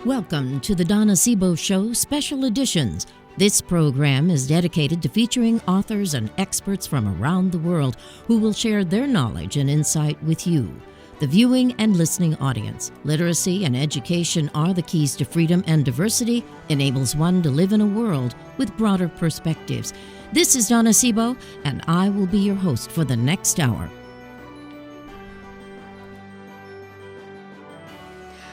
Welcome to the Donna Sebo Show Special Editions. This program is dedicated to featuring authors and experts from around the world who will share their knowledge and insight with you, the viewing and listening audience. Literacy and education are the keys to freedom, and diversity enables one to live in a world with broader perspectives. This is Donna Sebo, and I will be your host for the next hour.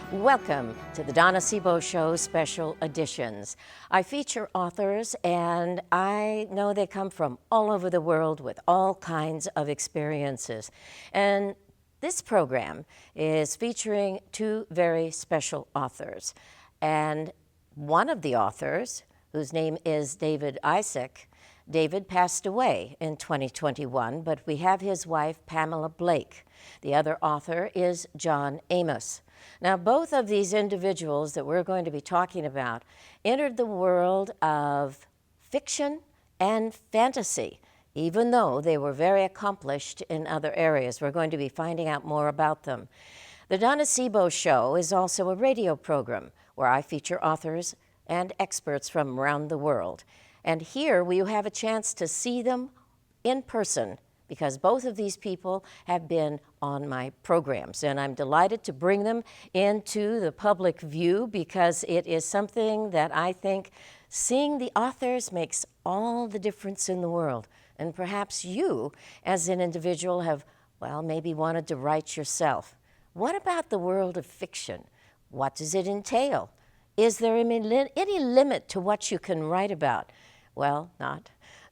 Welcome to the Donna Sebo Show Special Editions. I feature authors, and I know they come from all over the world with all kinds of experiences. And this program is featuring two very special authors. And one of the authors, whose name is David Isaac, David passed away in 2021, but we have his wife, Pamela Blake. The other author is John Amos. Now, both of these individuals that we're going to be talking about entered the world of fiction and fantasy, even though they were very accomplished in other areas. We're going to be finding out more about them. The Donna Sebo Show is also a radio program where I feature authors and experts from around the world. And here we have a chance to see them in person, because both of these people have been on my programs. And I'm delighted to bring them into the public view, because it is something that I think seeing the authors makes all the difference in the world. And perhaps you, as an individual, have, maybe wanted to write yourself. What about the world of fiction? What does it entail? Is there any limit to what you can write about? Well,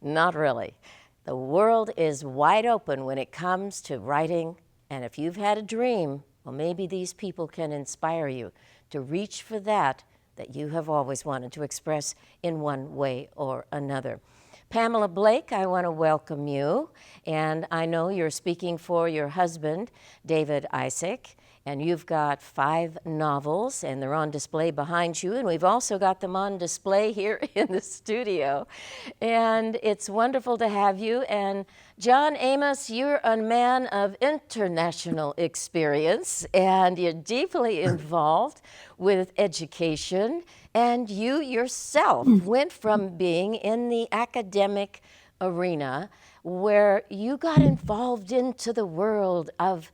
not really. The world is wide open when it comes to writing, and if you've had a dream, maybe these people can inspire you to reach for that you have always wanted to express in one way or another. Pamela Blake, I want to welcome you, and I know you're speaking for your husband, David Isaac, and you've got 5 novels, and they're on display behind you, and we've also got them on display here in the studio. And it's wonderful to have you. And John Amos, you're a man of international experience, and you're deeply involved with education, and you yourself went from being in the academic arena where you got involved into the world of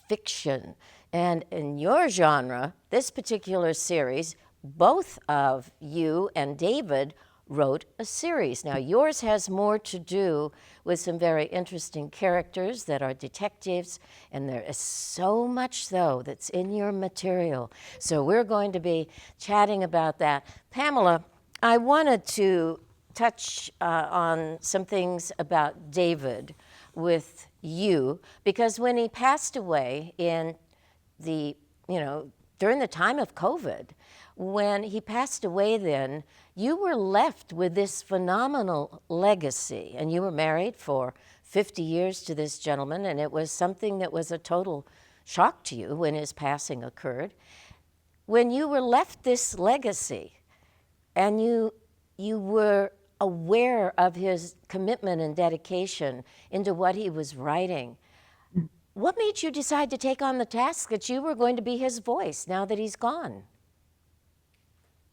fiction. And in your genre, this particular series, both of you and David wrote a series. Now, yours has more to do with some very interesting characters that are detectives, and there is so much, though, that's in your material. So we're going to be chatting about that. Pamela, I wanted to touch on some things about David with you, because when he passed away in during the time of COVID, when he passed away then, you were left with this phenomenal legacy, and you were married for 50 years to this gentleman, and it was something that was a total shock to you when his passing occurred. When you were left this legacy, and you were aware of his commitment and dedication into what he was writing, what made you decide to take on the task that you were going to be his voice now that he's gone?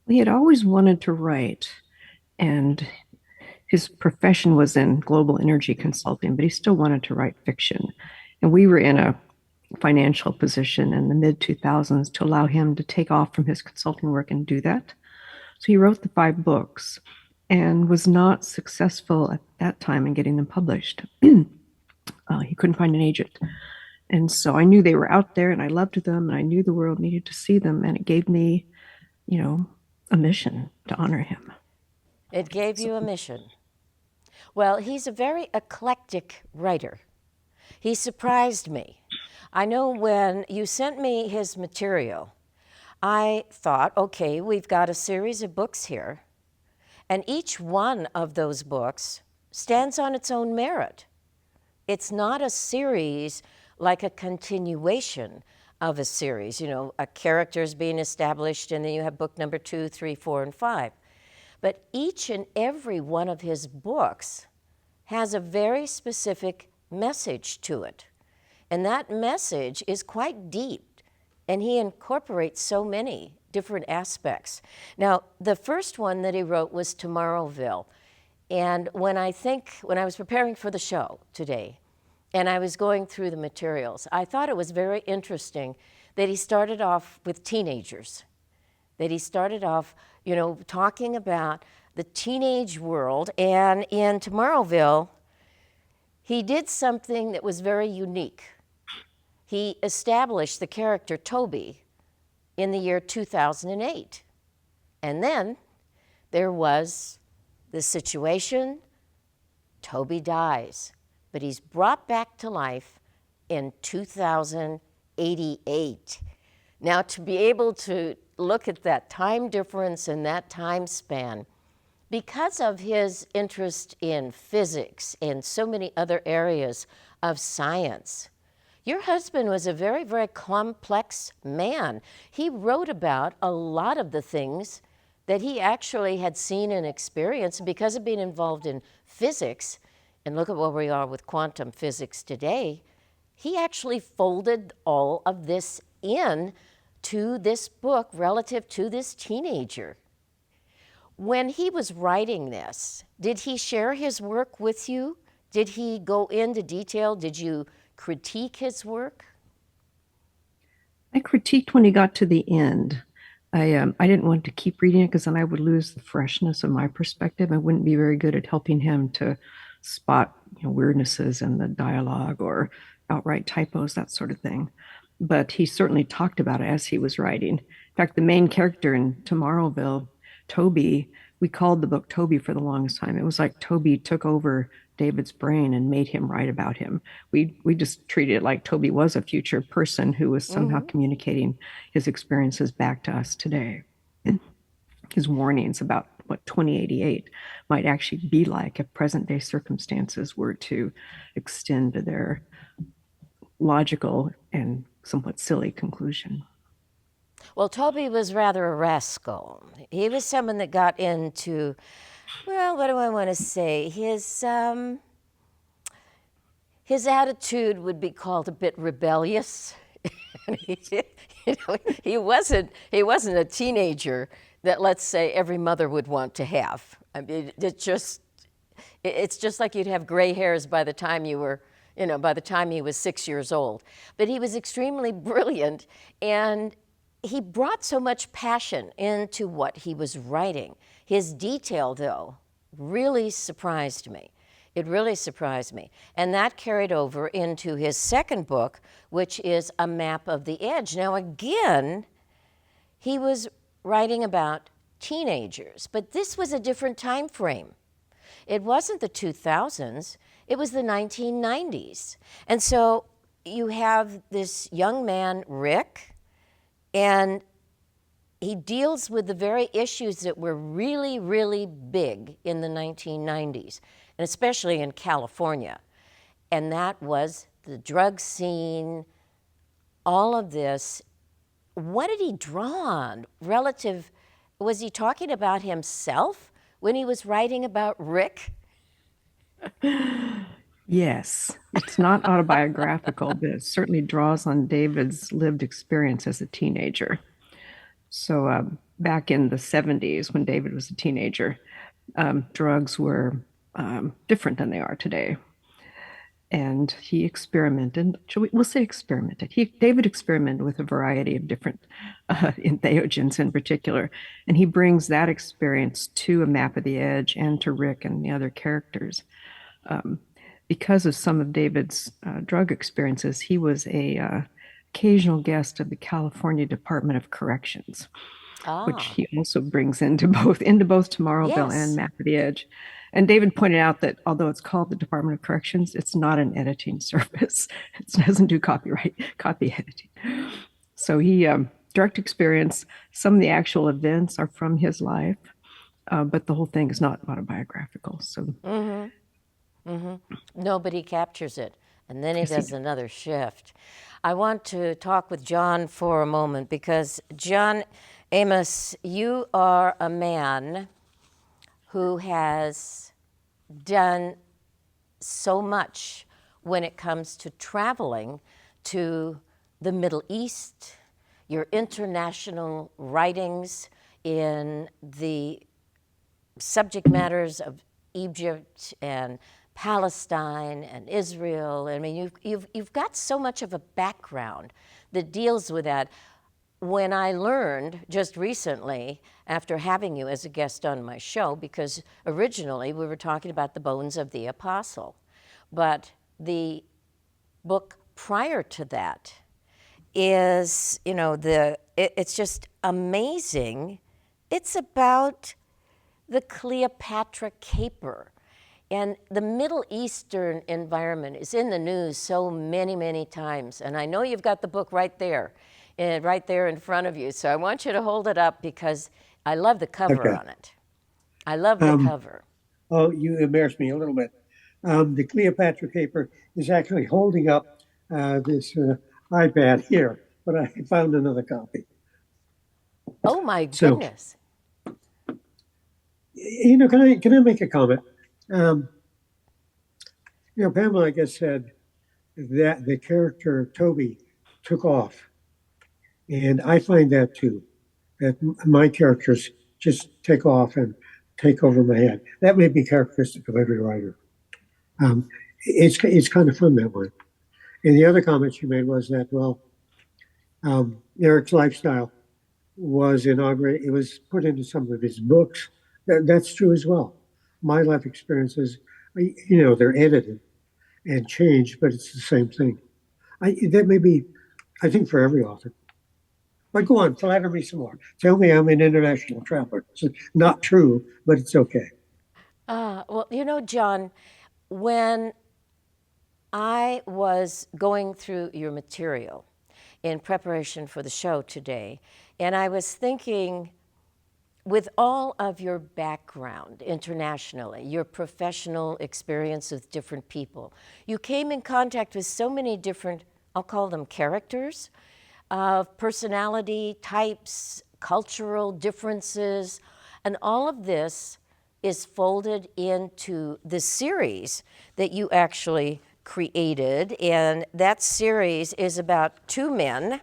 He had always wanted to write, and his profession was in global energy consulting, but he still wanted to write fiction. And we were in a financial position in the mid-2000s to allow him to take off from his consulting work and do that. So he wrote the 5 books and was not successful at that time in getting them published. He couldn't find an agent. And so I knew they were out there, and I loved them, and I knew the world needed to see them, and it gave me, a mission to honor him. It gave you a mission. Well, he's a very eclectic writer. He surprised me. I know when you sent me his material, I thought, okay, we've got a series of books here, and each one of those books stands on its own merit. It's not a series like a continuation of a series. A character is being established, and then you have book number 2, 3, 4, and 5. But each and every one of his books has a very specific message to it. And that message is quite deep, and he incorporates so many different aspects. Now, the first one that he wrote was Tomorrowville. And when I was preparing for the show today, and I was going through the materials, I thought it was very interesting that he started off with teenagers, that he started off, talking about the teenage world. And in Tomorrowville, he did something that was very unique. He established the character Toby in the year 2008. And then there was the situation, Toby dies, but he's brought back to life in 2088. Now, to be able to look at that time difference and that time span, because of his interest in physics and so many other areas of science, your husband was a very, very complex man. He wrote about a lot of the things that he actually had seen and experienced. Because of being involved in physics, and look at where we are with quantum physics today, he actually folded all of this in to this book relative to this teenager. When he was writing this, did he share his work with you? Did he go into detail? Did you critique his work? I critiqued when he got to the end. I didn't want to keep reading it because then I would lose the freshness of my perspective. I wouldn't be very good at helping him to spot weirdnesses in the dialogue or outright typos, that sort of thing. But he certainly talked about it as he was writing. In fact, the main character in Tomorrowville, Toby, we called the book Toby for the longest time. It was like Toby took over David's brain and made him write about him. We just treated it like Toby was a future person who was somehow communicating his experiences back to us today. And his warnings about what 2088 might actually be like if present day circumstances were to extend to their logical and somewhat silly conclusion. Well, Toby was rather a rascal. He was someone that got into, well, what do I want to say? His attitude would be called a bit rebellious. He wasn't a teenager that, let's say, every mother would want to have. I mean, it's just like you'd have gray hairs by the time you were, by the time he was 6 years old. But he was extremely brilliant, and he brought so much passion into what he was writing. His detail, though, really surprised me. It really surprised me. And that carried over into his second book, which is A Map of the Edge. Now, again, he was writing about teenagers, but this was a different time frame. It wasn't the 2000s, it was the 1990s. And so you have this young man, Rick, and he deals with the very issues that were really, really big in the 1990s, and especially in California. And that was the drug scene, all of this. What did he draw on relative? Was he talking about himself when he was writing about Rick? Yes, it's not autobiographical, but it certainly draws on David's lived experience as a teenager. So back in the 70s, when David was a teenager, drugs were different than they are today. And he experimented, we'll say experimented. David experimented with a variety of different entheogens in particular. And he brings that experience to A Map of the Edge and to Rick and the other characters. Because of some of David's drug experiences, he was a occasional guest of the California Department of Corrections, which he also brings into both Tomorrowville and Map of the Edge. And David pointed out that although it's called the Department of Corrections, it's not an editing service. It doesn't do copy editing. So he direct experience. Some of the actual events are from his life, but the whole thing is not autobiographical. So. No, but he captures it, and then he does another shift. I want to talk with John for a moment because, John Amos, you are a man who has done so much when it comes to traveling to the Middle East. your international writings in the subject matters of Egypt and Palestine and Israel. I mean, you've got so much of a background that deals with that. When I learned just recently, after having you as a guest on my show, because originally we were talking about the bones of the apostle, but the book prior to that is, it's just amazing. It's about the Cleopatra caper. And the Middle Eastern environment is in the news so many, many times. And I know you've got the book right there in front of you. So I want you to hold it up because I love the cover Okay. on it. I love the cover. Oh, you embarrassed me a little bit. The Cleopatra caper is actually holding up this iPad here, but I found another copy. Oh my So, goodness. can I make a comment? Um, Pamela, I guess, said that the character Toby took off, and I find that too. That my characters just take off and take over my head. That may be characteristic of every writer. Um, it's kind of fun that way. And the other comment she made was that, well, Eric's lifestyle was inaugurated. It was put into some of his books. That's true as well. My life experiences, they're edited and changed, but it's the same thing. That may be, I think, for every author. But go on, flatter me some more. Tell me I'm an international traveler. It's not true, but it's okay. Well, John, when I was going through your material in preparation for the show today, and I was thinking, with all of your background internationally, your professional experience with different people, you came in contact with so many different, I'll call them characters, of personality types, cultural differences, and all of this is folded into the series that you actually created. And that series is about two men,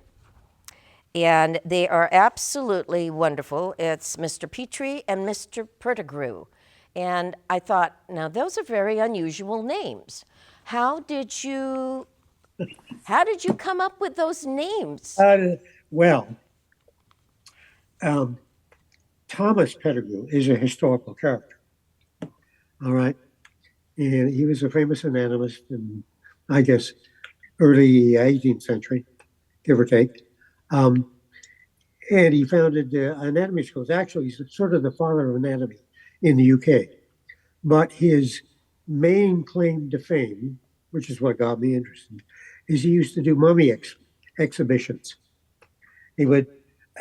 and they are absolutely wonderful. It's Mr. Petrie and Mr. Pertigrew. And I thought, now those are very unusual names. How did you come up with those names? Well, um, Thomas Pettigrew is a historical character. All right. And he was a famous anatomist in, I guess, early 18th century, give or take. Um, and he founded anatomy schools. Actually, he's sort of the father of anatomy in the UK. But his main claim to fame, which is what got me interested, is he used to do mummy exhibitions. He would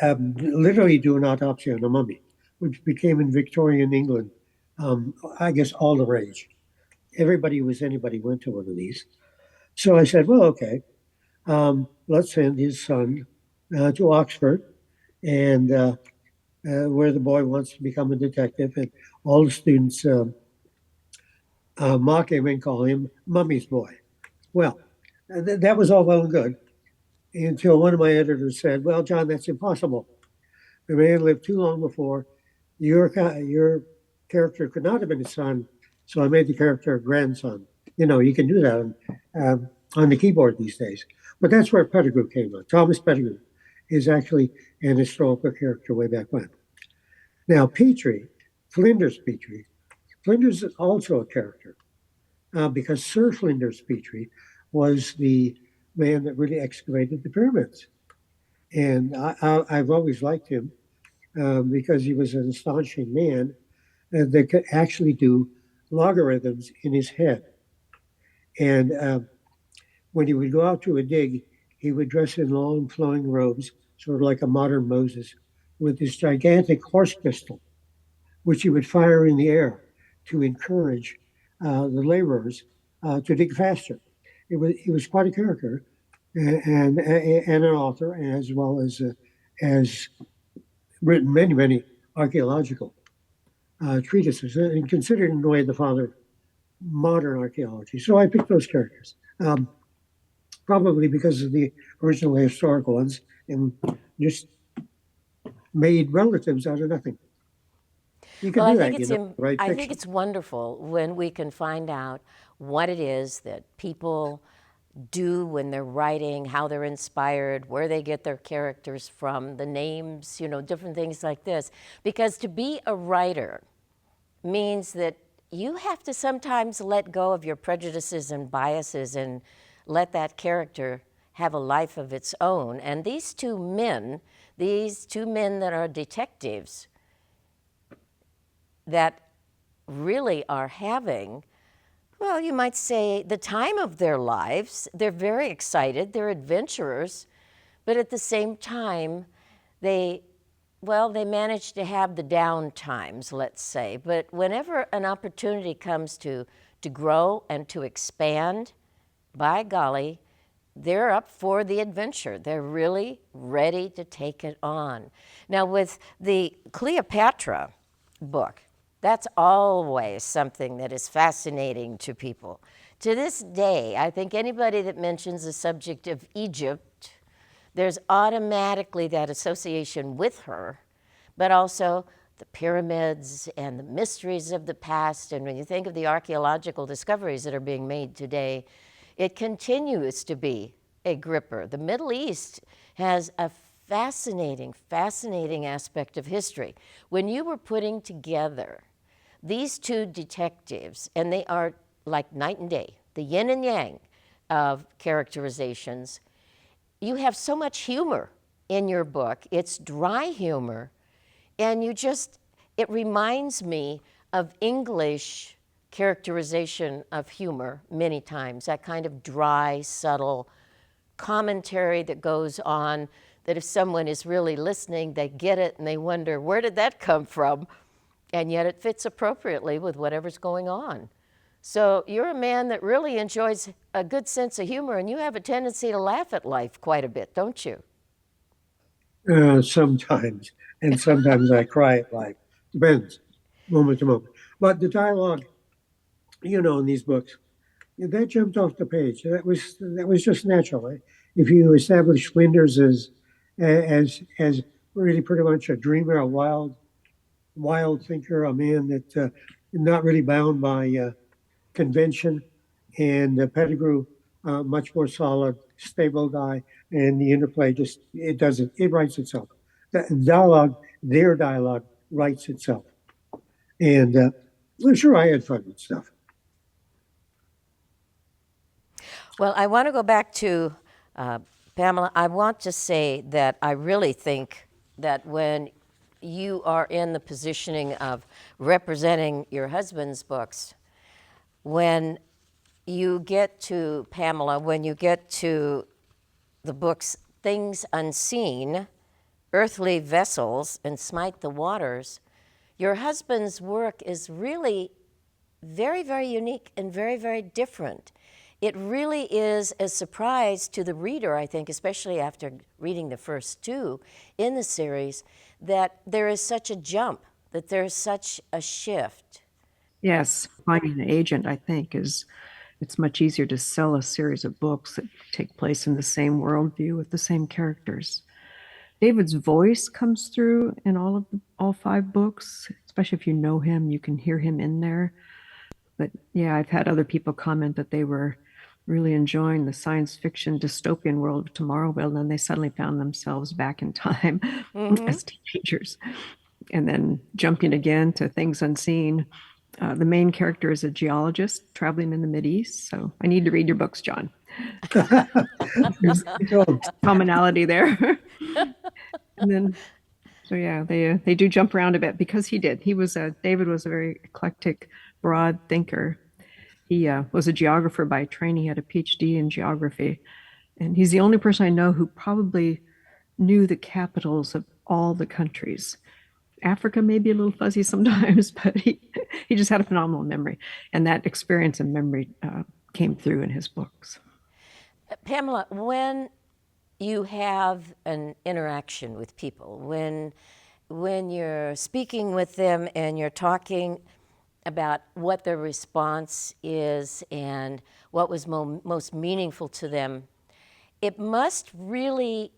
literally do an autopsy on a mummy, which became in Victorian England, I guess, all the rage. Anybody went to one of these. So I said, well, okay, let's send his son to Oxford, and where the boy wants to become a detective, and all the students mock him and call him Mummy's Boy. Well, that was all well and good until one of my editors said, well, John, that's impossible. The man lived too long before. Your character could not have been his son, so I made the character a grandson. You can do that on the keyboard these days. But that's where Pettigrew came on. Thomas Pettigrew is actually an historical character way back when. Now, Flinders Petrie, Flinders is also a character because Sir Flinders Petrie was the man that really excavated the pyramids. And I've always liked him because he was an astonishing man that could actually do logarithms in his head. And when he would go out to a dig, he would dress in long flowing robes, sort of like a modern Moses, with this gigantic horse pistol, which he would fire in the air to encourage the laborers to dig faster. He was quite a character and an author, as well as written many archaeological treatises, and considered in a way the father of modern archaeology. So I picked those characters. probably because of the original historical ones, and just made relatives out of nothing. You Well, can do that, write I think fiction. it's wonderful when we can find out what it is that people do when they're writing, how they're inspired, where they get their characters from, the names, different things like this. Because to be a writer means that you have to sometimes let go of your prejudices and biases and let that character have a life of its own. And these two men that are detectives, that really are having, well, you might say, the time of their lives. They're very excited, they're adventurers, but at the same time, they manage to have the down times, let's say. But whenever an opportunity comes to grow and to expand, by golly, they're up for the adventure. They're really ready to take it on. Now, with the Cleopatra book, that's always something that is fascinating to people. To this day, I think anybody that mentions the subject of Egypt, there's automatically that association with her, but also the pyramids and the mysteries of the past. And when you think of the archaeological discoveries that are being made today, it continues to be a gripper. The Middle East has a fascinating, fascinating aspect of history. When you were putting together these two detectives, and they are like night and day, the yin and yang of characterizations, you have so much humor in your book. It's dry humor, and it reminds me of English characterization of humor many times, that kind of dry, subtle commentary that goes on, that if someone is really listening, they get it and they wonder, where did that come from? And yet it fits appropriately with whatever's going on. So you're a man that really enjoys a good sense of humor, and you have a tendency to laugh at life quite a bit, don't you? Sometimes, and sometimes I cry at life. Depends, moment to moment. But the dialogue, in these books, that jumped off the page. That was just natural. If you establish Flinders as really pretty much a dreamer, a wild thinker, a man that not really bound by convention, and Pettigrew, much more solid, stable guy, and the interplay it writes itself. The dialogue, their dialogue writes itself, and I'm sure I had fun with stuff. Well, I want to go back to Pamela. I want to say that I really think that when you are in the positioning of representing your husband's books, when you get to, Pamela, when you get to the books Things Unseen, Earthly Vessels, and Smite the Waters, your husband's work is really very, very unique and very, very different. It really is a surprise to the reader, I think, especially after reading the first two in the series, that there is such a jump, that there's such a shift. Yes, finding an agent, I think, is it's much easier to sell a series of books that take place in the same worldview with the same characters. David's voice comes through in all five books, especially if you know him, you can hear him in there. But yeah, I've had other people comment that they were really enjoying the science fiction dystopian world of tomorrow. Well, then they suddenly found themselves back in time as teenagers. And then jumping again to Things Unseen. The main character is a geologist traveling in the Mideast. So I need to read your books, John. There's commonality there. And then, so yeah, they do jump around a bit because he did. David was a very eclectic, broad thinker. He was a geographer by training. He had a PhD in geography, and he's the only person I know who probably knew the capitals of all the countries. Africa may be a little fuzzy sometimes, but he just had a phenomenal memory, and that experience and memory came through in his books. Pamela, when you have an interaction with people, when you're speaking with them and you're talking about what their response is and what was most meaningful to them, it must really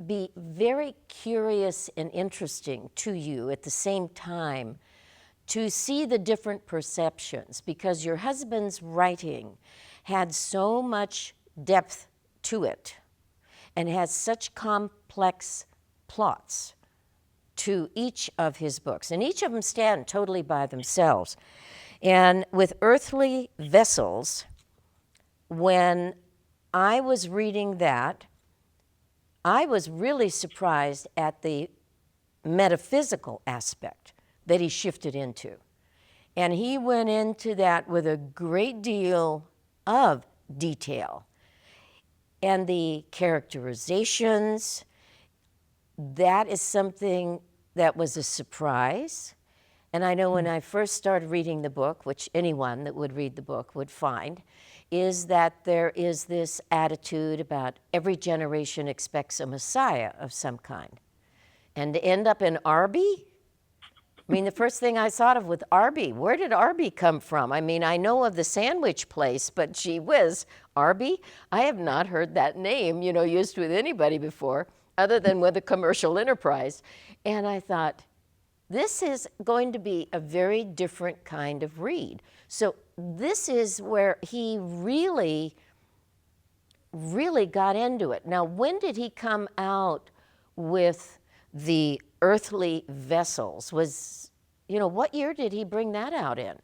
be very curious and interesting to you at the same time to see the different perceptions, because your husband's writing had so much depth to it and has such complex plots to each of his books, and each of them stand totally by themselves. And with Earthly Vessels, when I was reading that, I was really surprised at the metaphysical aspect that he shifted into. And he went into that with a great deal of detail. And the characterizations, that is something that was a surprise. And I know when I first started reading the book, which anyone that would read the book would find, is that there is this attitude about every generation expects a Messiah of some kind. And to end up in Arby? I mean, the first thing I thought of with Arby, where did Arby come from? I mean, I know of the sandwich place, but gee whiz, Arby? I have not heard that name, used with anybody before, other than with a commercial enterprise. And I thought, this is going to be a very different kind of read. So this is where he really, really got into it. Now, when did he come out with the Earthly Vessels? What year did he bring that out in?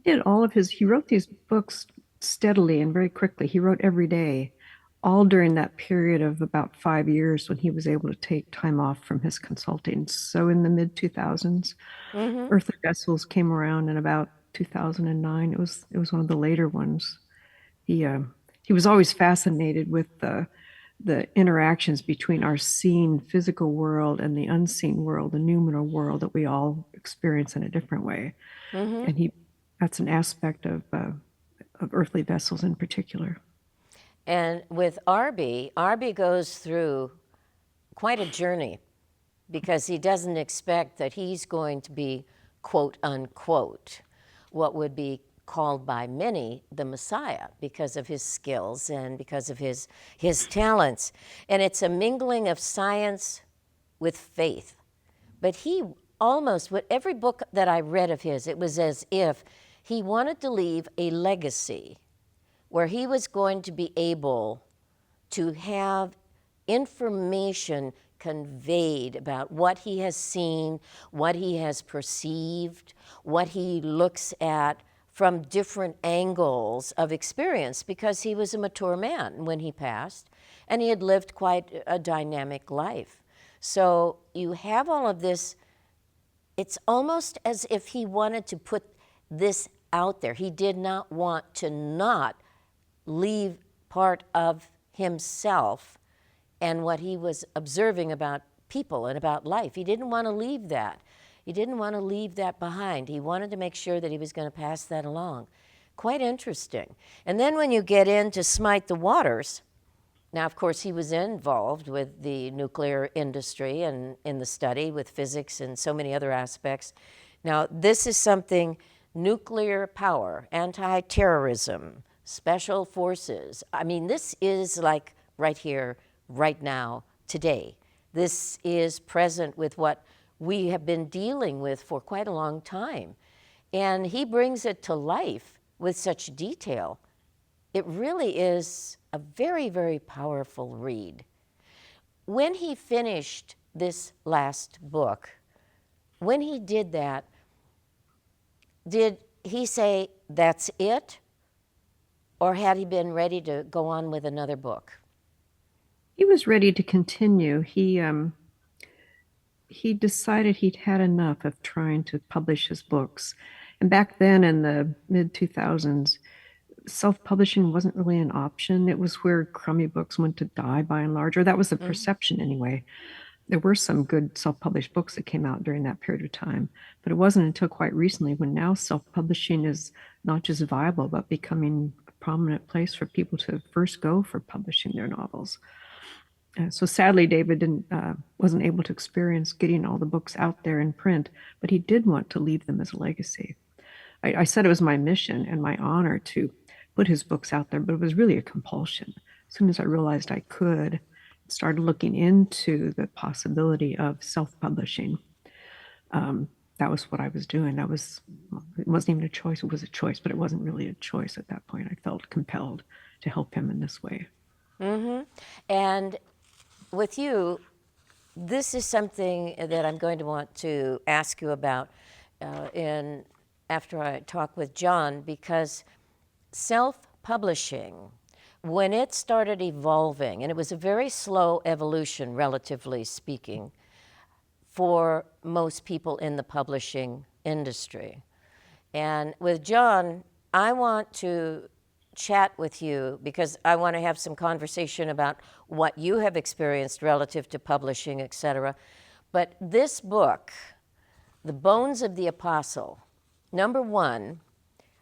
He wrote these books steadily and very quickly. He wrote every day, all during that period of about 5 years when he was able to take time off from his consulting. So in the mid 2000s, Earthly Vessels came around in about 2009. It was one of the later ones. He was always fascinated with the interactions between our seen physical world and the unseen world, the noumenal world that we all experience in a different way. And that's an aspect of Earthly Vessels in particular. And with Arby goes through quite a journey, because he doesn't expect that he's going to be, quote unquote, what would be called by many the Messiah, because of his skills and because of his talents. And it's a mingling of science with faith. But he almost, with every book that I read of his, it was as if he wanted to leave a legacy where he was going to be able to have information conveyed about what he has seen, what he has perceived, what he looks at from different angles of experience, because he was a mature man when he passed, and he had lived quite a dynamic life. So you have all of this. It's almost as if he wanted to put this out there. He did not want to not leave part of himself and what he was observing about people and about life. He didn't want to leave that. He didn't want to leave that behind. He wanted to make sure that he was going to pass that along. Quite interesting. And then when you get into Smite the Waters, now, of course, he was involved with the nuclear industry and in the study with physics and so many other aspects. Now, this is something: nuclear power, anti-terrorism, special forces. I mean, this is like right here, right now, today. This is present with what we have been dealing with for quite a long time. And he brings it to life with such detail. It really is a very, very powerful read. When he finished this last book, when he did that, did he say, that's it? Or had he been ready to go on with another book? He was ready to continue. He decided he'd had enough of trying to publish his books. And back then in the mid 2000s, self-publishing wasn't really an option. It was where crummy books went to die by and large, or that was the perception anyway. There were some good self-published books that came out during that period of time, but it wasn't until quite recently when now self-publishing is not just viable, but becoming a prominent place for people to first go for publishing their novels. So sadly, David wasn't able to experience getting all the books out there in print, but he did want to leave them as a legacy. I said it was my mission and my honor to put his books out there, but it was really a compulsion. as soon as I realized I could, started looking into the possibility of self-publishing. That was what I was doing. It wasn't even a choice. It was a choice, but it wasn't really a choice at that point. I felt compelled to help him in this way. Mm-hmm. And with you, this is something that I'm going to want to ask you about after I talk with John, because self-publishing, when it started evolving, and it was a very slow evolution, relatively speaking, for most people in the publishing industry. And with John, I want to chat with you because I want to have some conversation about what you have experienced relative to publishing, et cetera. But this book, The Bones of the Apostle, number one,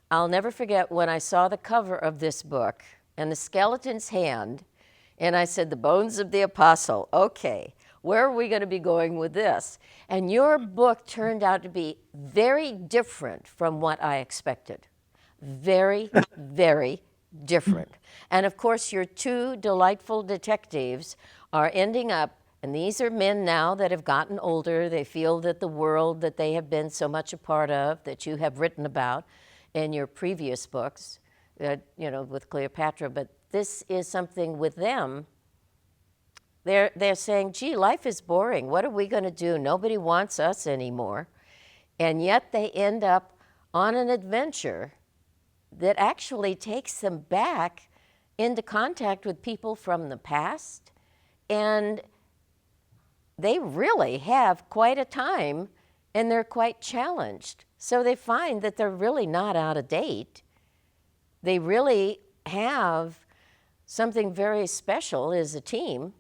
I'll never forget when I saw the cover of this book and the skeleton's hand, and I said, The Bones of the Apostle. Okay, where are we going to be going with this? And your book turned out to be very different from what I expected. Very, very different. And of course, your two delightful detectives are ending up, and these are men now that have gotten older. They feel that the world that they have been so much a part of, that you have written about in your previous books, with Cleopatra, but this is something with them. They're saying, gee, life is boring. What are we going to do? Nobody wants us anymore. And yet they end up on an adventure that actually takes them back into contact with people from the past. And they really have quite a time, and they're quite challenged. So they find that they're really not out of date. They really have something very special as a team,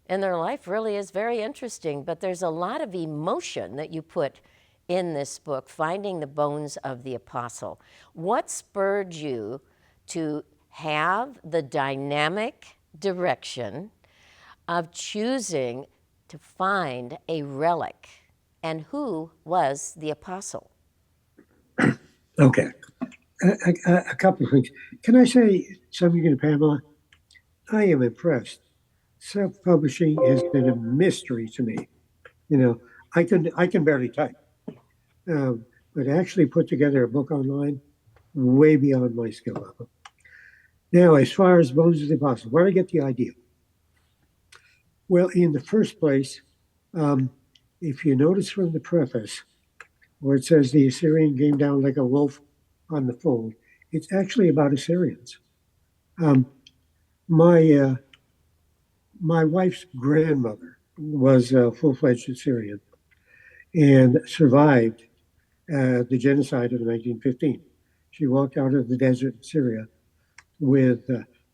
and their life really is very interesting. But there's a lot of emotion that you put in this book, Finding the Bones of the Apostle. What spurred you to have the dynamic direction of choosing to find a relic? And who was the apostle? Okay. A couple of things. Can I say something to Pamela? I am impressed. Self-publishing has been a mystery to me. I can barely type, but actually put together a book online, way beyond my skill level. Now, as far as Bones of the Apostle, where did I get the idea? Well, in the first place, if you notice from the preface, where it says the Assyrian came down like a wolf on the fold, it's actually about Assyrians. My wife's grandmother was a full-fledged Assyrian and survived the genocide of 1915. She walked out of the desert in Syria with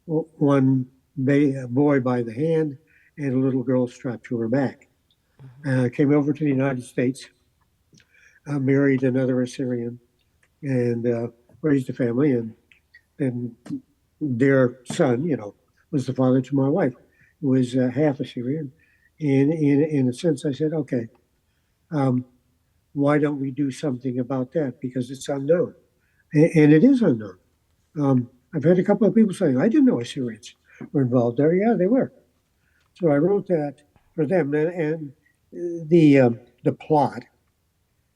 one boy by the hand and a little girl strapped to her back. Came over to the United States, married another Assyrian, and raised a family. And their son, was the father to my wife, who was half Assyrian. And in a sense, I said, okay, why don't we do something about that? Because it's unknown. And it is unknown. I've had a couple of people saying, I didn't know Assyrians were involved there. Yeah, they were. So I wrote that for them. And the plot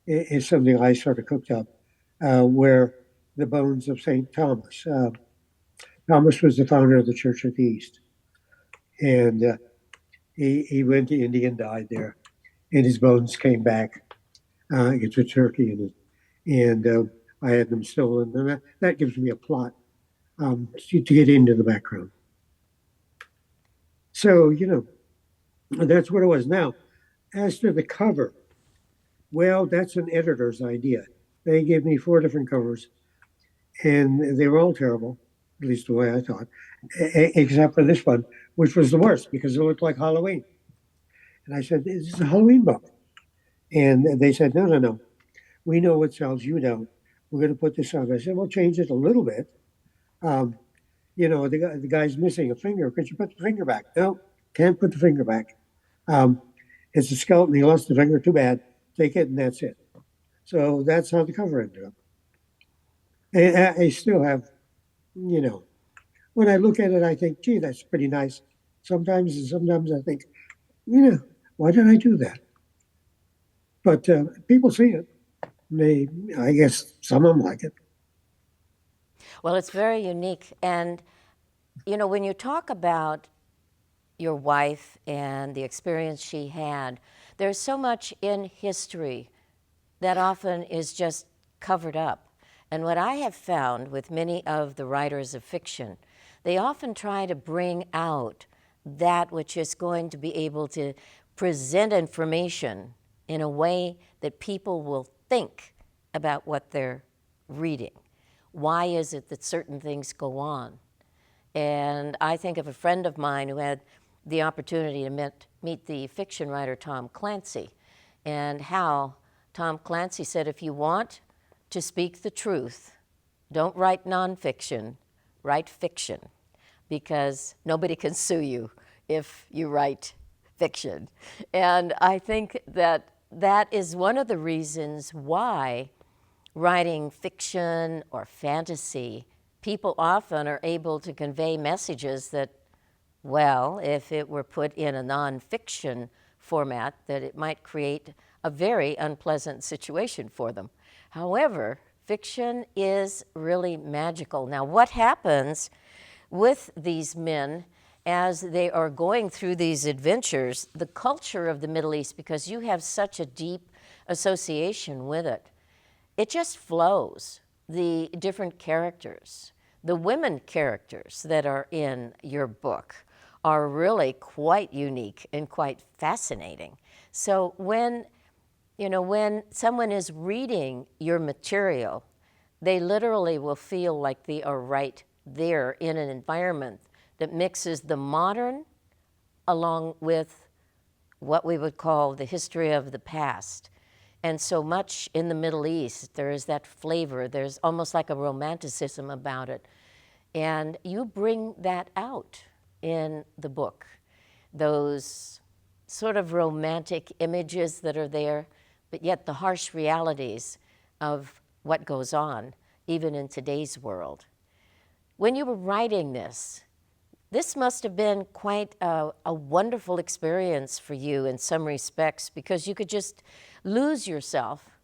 is something I sort of cooked up, where the bones of St. Thomas. Thomas was the founder of the Church of the East. And he went to India and died there. And his bones came back into Turkey. And I had them stolen. And that gives me a plot to get into the background. So, that's what it was. Now, as to the cover, well, that's an editor's idea. They gave me 4 different covers, and they were all terrible, at least the way I thought, except for this one, which was the worst because it looked like Halloween. And I said, this is a Halloween book. And they said, no. We know what sells, you don't. We're going to put this on. I said, well, change it a little bit. The guy's missing a finger. Could you put the finger back? No, can't put the finger back. It's a skeleton. He lost the finger. Too bad. Take it, and that's it. So that's how the cover ended up. And I still have, when I look at it, I think, gee, that's pretty nice. Sometimes, and sometimes I think, why did I do that? But people see it. They, I guess, some of them like it. Well, it's very unique. And, when you talk about your wife and the experience she had, there's so much in history that often is just covered up. And what I have found with many of the writers of fiction, they often try to bring out that which is going to be able to present information in a way that people will think about what they're reading. Why is it that certain things go on? And I think of a friend of mine who had the opportunity to meet the fiction writer Tom Clancy, and how Tom Clancy said, if you want to speak the truth, don't write nonfiction, write fiction, because nobody can sue you if you write fiction. And I think that that is one of the reasons why writing fiction or fantasy, people often are able to convey messages that, well, if it were put in a nonfiction format, that it might create a very unpleasant situation for them. However, fiction is really magical. Now, what happens with these men as they are going through these adventures, the culture of the Middle East, because you have such a deep association with it, it just flows. The different characters, the women characters that are in your book are really quite unique and quite fascinating. So when someone is reading your material, they literally will feel like they are right there in an environment that mixes the modern along with what we would call the history of the past. And so much in the Middle East, there is that flavor. There's almost like a romanticism about it. And you bring that out in the book, those sort of romantic images that are there, but yet the harsh realities of what goes on, even in today's world. When you were writing this must have been quite a wonderful experience for you in some respects, because you could just lose yourself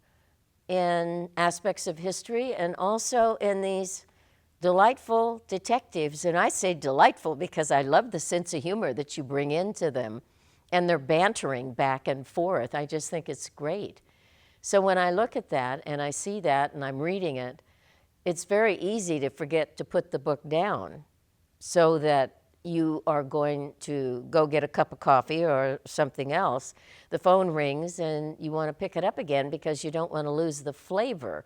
in aspects of history and also in these delightful detectives. And I say delightful because I love the sense of humor that you bring into them, and they're bantering back and forth. I just think it's great. So when I look at that and I see that and I'm reading it, it's very easy to forget to put the book down, so that you are going to go get a cup of coffee or something else. The phone rings and you want to pick it up again because you don't want to lose the flavor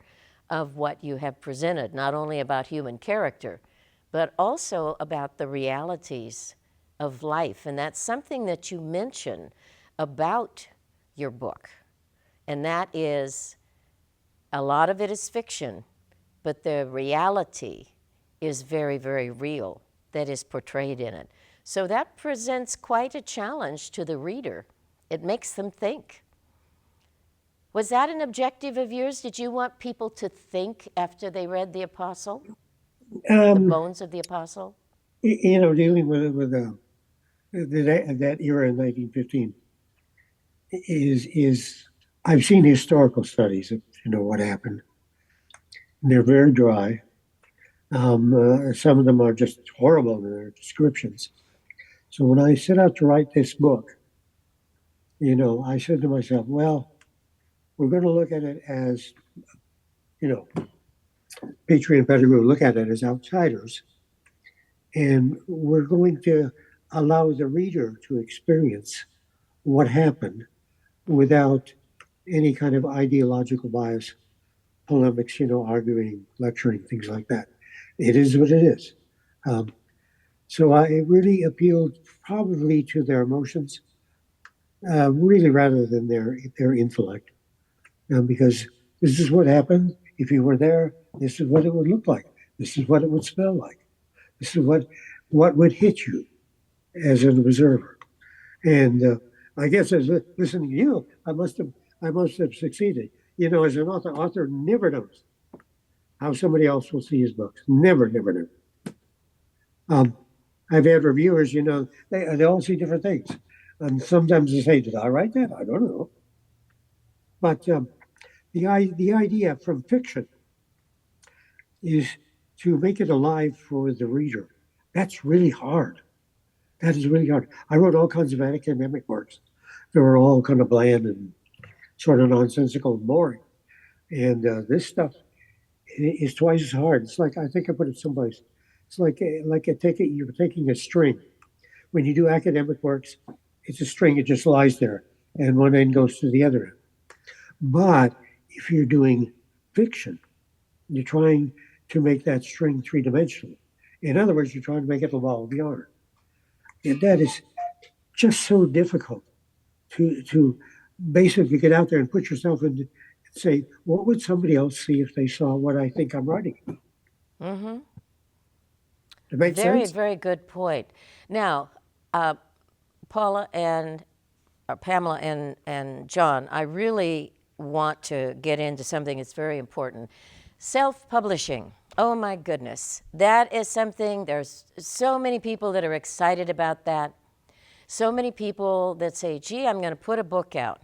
of what you have presented, not only about human character, but also about the realities of life. And that's something that you mention about your book. And that is, a lot of it is fiction, but the reality is very, very real that is portrayed in it. So that presents quite a challenge to the reader. It makes them think. Was that an objective of yours? Did you want people to think after they read The Apostle, the bones of the Apostle? Dealing with that era in 1915 is I've seen historical studies of what happened. They're very dry. Some of them are just horrible in their descriptions. So when I set out to write this book, I said to myself, well, we're going to look at it as, Petrie and Pettigrew look at it as outsiders. And we're going to allow the reader to experience what happened without any kind of ideological bias, polemics, arguing, lecturing, things like that. It is what it is. So it really appealed probably to their emotions, really rather than their intellect, because this is what happened. If you were there, this is what it would look like. This is what it would smell like. This is what would hit you as an observer. And I guess as listening to you, I must have succeeded. As an author never knows how somebody else will see his books. Never, never, never. Um, I've had reviewers, they all see different things. And sometimes they say, did I write that? I don't know. But the idea from fiction is to make it alive for the reader. That's really hard. That is really hard. I wrote all kinds of academic works that were all kind of bland and sort of nonsensical and boring. And this stuff is twice as hard. It's like I think I put it someplace. It's you're taking a string. When you do academic works, it's a string. It just lies there, and one end goes to the other end. But if you're doing fiction, you're trying to make that string three dimensional. In other words, you're trying to make it a ball of yarn, and that is just so difficult to basically get out there and put yourself in and say, what would somebody else see if they saw what I think I'm writing? Mm-hmm. It makes Very, sense? very good point. Now, Paula and or Pamela and John, I really want to get into something that's very important. Self-publishing. Oh my goodness. That is something, there's so many people that are excited about that. So many people that say, gee, I'm going to put a book out.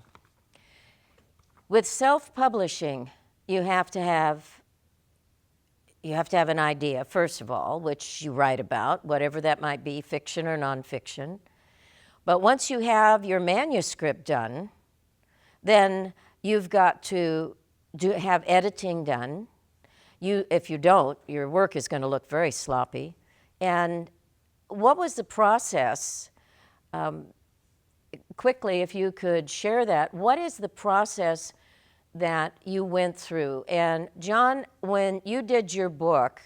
With self-publishing, you have to have an idea, first of all, which you write about, whatever that might be, fiction or nonfiction. But once you have your manuscript done, then you've got to have editing done. If you don't, your work is going to look very sloppy. And what was the process? Quickly, if you could share that, what is the process that you went through? And John, when you did your book,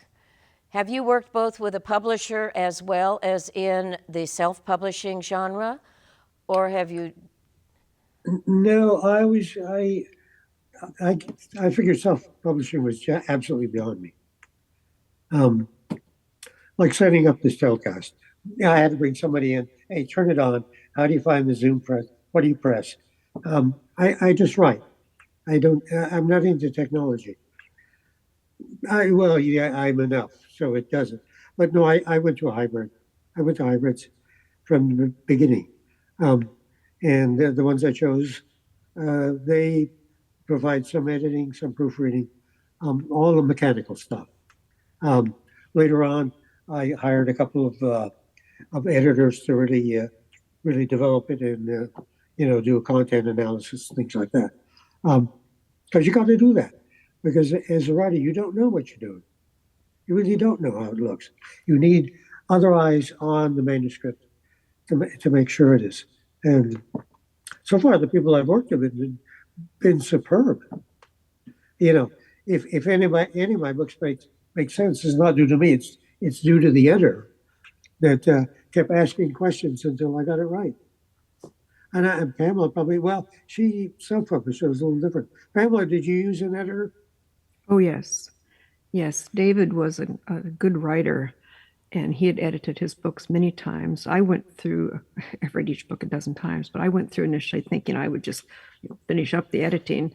have you worked both with a publisher as well as in the self-publishing genre, or have you? No, I figured self-publishing was absolutely beyond me. Um, like setting up this telecast. Yeah, I had to bring somebody in. Hey, turn it on. How do you find the Zoom press? What do you press? I just write. I don't. I'm not into technology. Well, yeah, I'm enough, so it doesn't. But no, I went to a hybrid. I went to hybrids from the beginning, um, and the ones I chose, they provide some editing, some proofreading, all the mechanical stuff. Um, Later on, I hired a couple of editors to really develop it and do a content analysis, things like that. Because you got to do that. Because as a writer, you don't know what you're doing. You really don't know how it looks. You need other eyes on the manuscript to make sure it is. And so far, the people I've worked with have been superb. You know, if any of my books make sense, it's not due to me. It's due to the editor that kept asking questions until I got it right. And Pamela probably, well, she self-published, so it was a little different. Pamela, did you use an editor? Oh, yes. Yes, David was a good writer, and he had edited his books many times. I went through, I've read each book a dozen times, but I went through initially thinking I would just finish up the editing,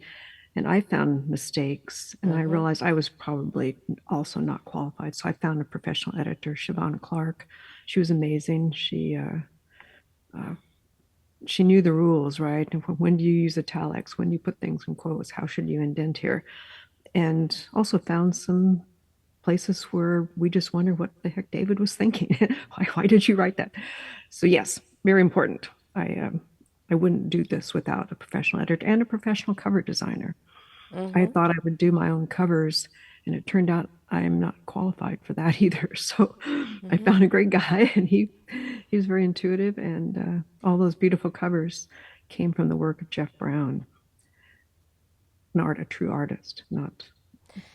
and I found mistakes, and I realized I was probably also not qualified. So I found a professional editor, Siobhan Clark. She was amazing. She knew the rules, right? When do you use italics? When do you put things in quotes? How should you indent here? And also found some places where we just wonder what the heck David was thinking. Why did you write that? So yes, very important. I wouldn't do this without a professional editor and a professional cover designer. I thought I would do my own covers, and it turned out I'm not qualified for that either. So I found a great guy, and he was very intuitive, and all those beautiful covers came from the work of Jeff Brown, a true artist, not.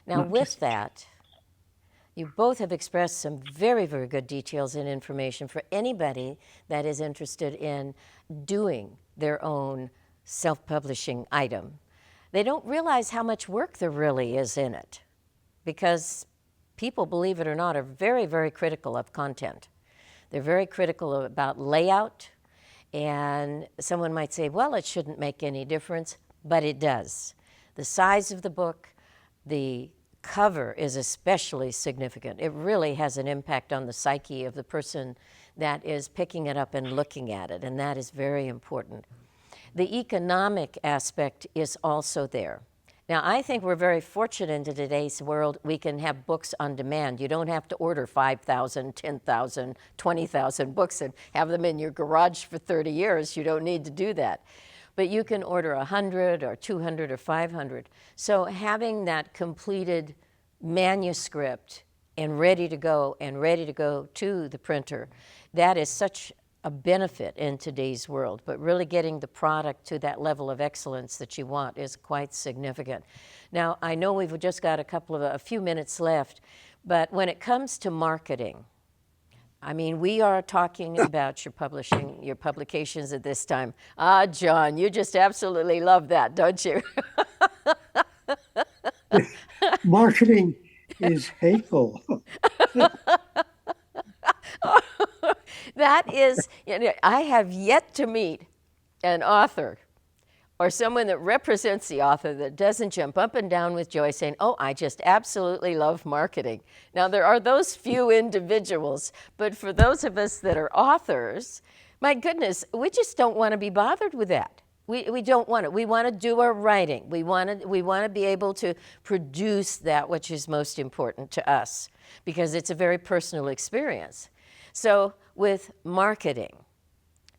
Now, Not with just that, you both have expressed some very, very good details and information for anybody that is interested in doing their own self-publishing item. They don't realize how much work there really is in it because people, believe it or not, are very, very critical of content. They're very critical about layout, and someone might say, well, it shouldn't make any difference, but it does. The size of the book, the cover is especially significant. It really has an impact on the psyche of the person that is picking it up and looking at it, and that is very important. The economic aspect is also there. Now, I think we're very fortunate in today's world. We can have books on demand. You don't have to order 5,000, 10,000, 20,000 books and have them in your garage for 30 years. You don't need to do that. But you can order 100 or 200 or 500. So having that completed manuscript and ready to go to the printer, that is such a benefit in today's world, but really getting the product to that level of excellence that you want is quite significant. Now, I know we've just got a few minutes left, but when it comes to marketing, I mean, we are talking about your publications at this time. Ah, John, you just absolutely love that, don't you? Marketing is hateful. That is, I have yet to meet an author or someone that represents the author that doesn't jump up and down with joy saying, oh, I just absolutely love marketing. Now, there are those few individuals, but for those of us that are authors, my goodness, we just don't want to be bothered with that. We don't want it. We want to do our writing. We want to be able to produce that which is most important to us because it's a very personal experience. So with marketing,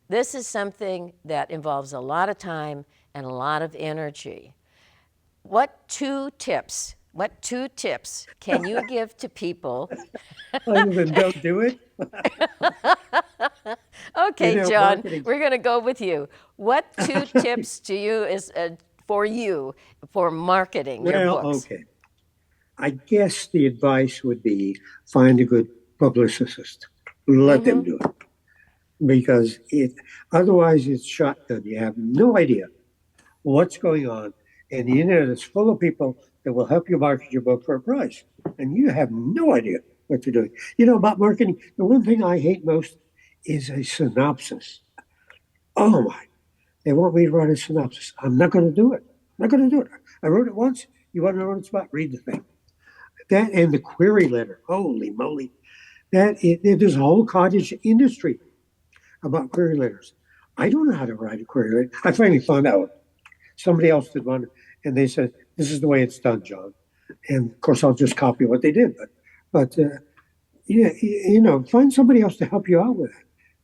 this is something that involves a lot of time and a lot of energy. What two tips can you give to people? Other than don't do it. Okay, John, marketing. we're going to go with you. What two tips to you is for marketing your books? Okay. I guess the advice would be find a good publicist. Let them do it. Because otherwise it's shotgun. You have no idea what's going on. And the internet is full of people that will help you market your book for a price. And you have no idea what they're doing. About marketing, the one thing I hate most is a synopsis. Oh my, they want me to write a synopsis. I'm not going to do it. I wrote it once. You want to know what it's about? Read the thing. That and the query letter. Holy moly. There's a whole cottage industry about query letters. I don't know how to write a query letter. I finally found out. Somebody else did one, and they said, this is the way it's done, John. And of course, I'll just copy what they did. But find somebody else to help you out with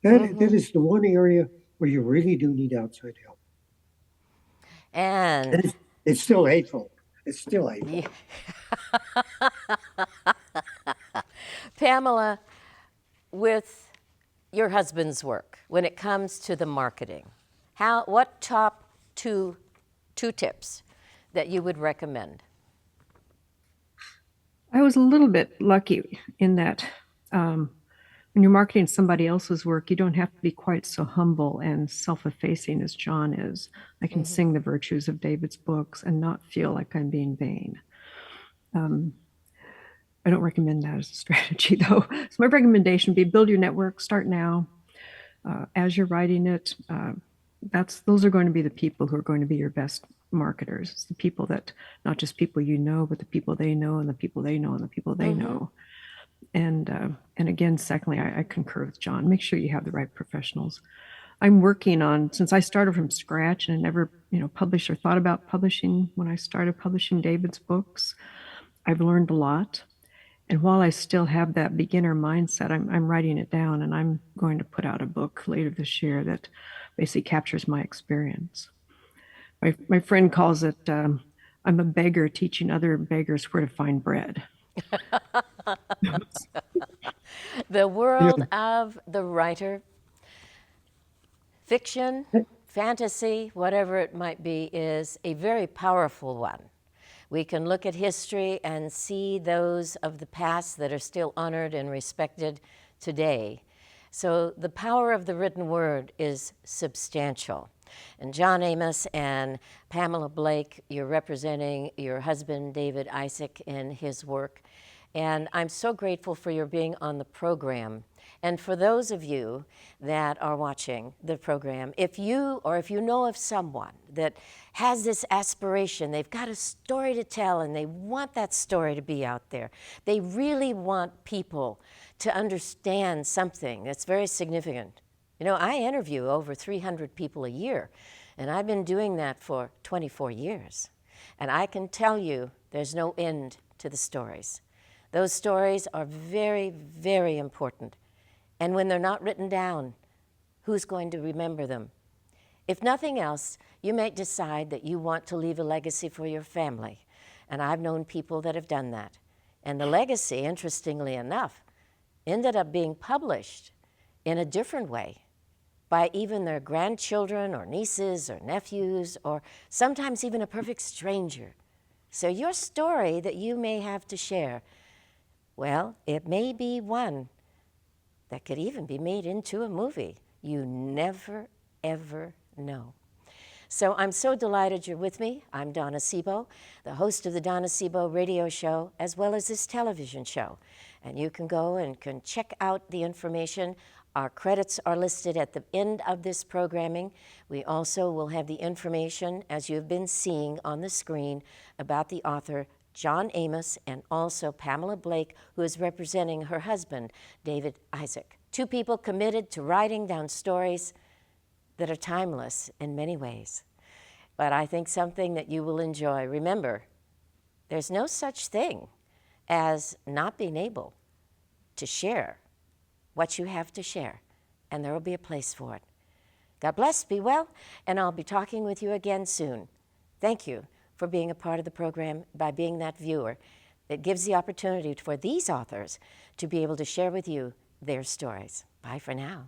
it. That is the one area where you really do need outside help. And it's still hateful. Yeah. Pamela, with your husband's work, when it comes to the marketing, what top two tips that you would recommend? I was a little bit lucky in that when you're marketing somebody else's work, you don't have to be quite so humble and self-effacing as John is. I can sing the virtues of David's books and not feel like I'm being vain. I don't recommend that as a strategy, though. So my recommendation would be build your network, start now. As you're writing it, those are going to be the people who are going to be your best marketers. It's the people that, not just people you know, but the people they know and the people they know and the people they know. And again, secondly, I concur with John. Make sure you have the right professionals. I'm working on, since I started from scratch and I never, published or thought about publishing when I started publishing David's books, I've learned a lot. And while I still have that beginner mindset, I'm writing it down, and I'm going to put out a book later this year that basically captures my experience. My friend calls it, I'm a beggar teaching other beggars where to find bread. The world of the writer, fiction, fantasy, whatever it might be, is a very powerful one. We can look at history and see those of the past that are still honored and respected today. So the power of the written word is substantial. And John Amos and Pamela Blake, you're representing your husband, David Isaac, in his work. And I'm so grateful for your being on the program And for those of you that are watching the program, if you know of someone that has this aspiration, they've got a story to tell and they want that story to be out there. They really want people to understand something that's very significant. You know, I interview over 300 people a year, and I've been doing that for 24 years. And I can tell you there's no end to the stories. Those stories are very, very important. And when they're not written down, who's going to remember them? If nothing else, you may decide that you want to leave a legacy for your family. And I've known people that have done that. And the legacy, interestingly enough, ended up being published in a different way by even their grandchildren or nieces or nephews or sometimes even a perfect stranger. So your story that you may have to share, well, it may be one that could even be made into a movie. You never, ever know. So I'm so delighted you're with me. I'm Donna Sebo, the host of the Donna Sebo radio show, as well as this television show. And you can go and can check out the information. Our credits are listed at the end of this programming. We also will have the information, as you've been seeing on the screen, about the author John Amos and also Pamela Blake, who is representing her husband, David Isaac. Two people committed to writing down stories that are timeless in many ways. But I think something that you will enjoy. Remember, there's no such thing as not being able to share what you have to share, and there will be a place for it. God bless, be well, and I'll be talking with you again soon. Thank you for being a part of the program, by being that viewer that gives the opportunity for these authors to be able to share with you their stories. Bye for now.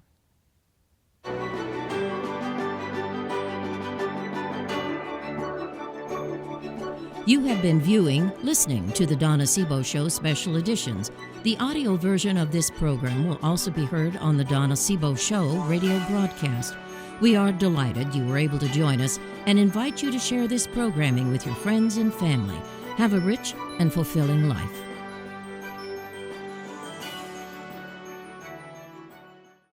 You have been listening to the Donna Sebo Show Special Editions. The audio version of this program will also be heard on the Donna Sebo Show radio broadcast. We are delighted you were able to join us and invite you to share this programming with your friends and family. Have a rich and fulfilling life.